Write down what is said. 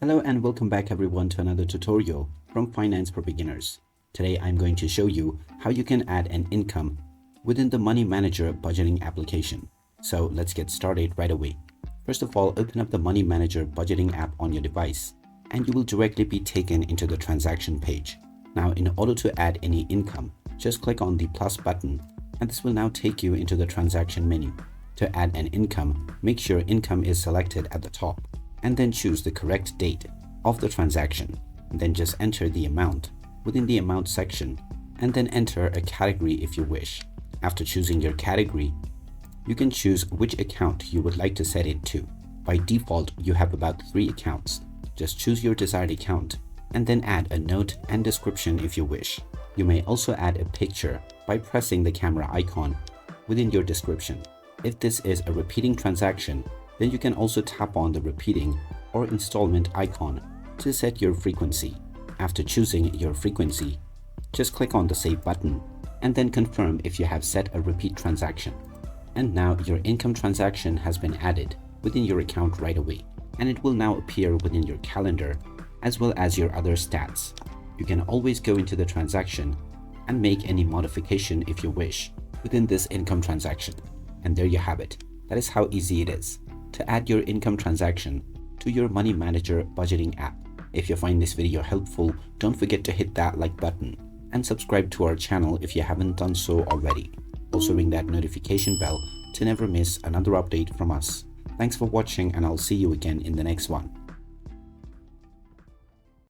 Hello and welcome back everyone to another tutorial from Finance for Beginners. Today I'm going to show you how you can add an income within the Money Manager budgeting application. So let's get started right away. First of all, open up the Money Manager budgeting app on your device and you will directly be taken into the transaction page. Now in order to add any income, just click on the plus button and this will now take you into the transaction menu. To add an income, make sure income is selected at the top and then choose the correct date of the transaction. Then just enter the amount within the amount section and then enter a category if you wish. After choosing your category, you can choose which account you would like to set it to. By default, you have about 3 accounts. Just choose your desired account and then add a note and description if you wish. You may also add a picture by pressing the camera icon within your description. If this is a repeating transaction, then you can also tap on the repeating or installment icon to set your frequency. After choosing your frequency, just click on the Save button and then confirm if you have set a repeat transaction. And now your income transaction has been added within your account right away, and it will now appear within your calendar as well as your other stats. You can always go into the transaction and make any modification if you wish within this income transaction. And there you have it. That is how easy it is to add your income transaction to your Money Manager budgeting app. If you find this video helpful, don't forget to hit that like button and subscribe to our channel if you haven't done so already. Also ring that notification bell to never miss another update from us. Thanks for watching and I'll see you again in the next one.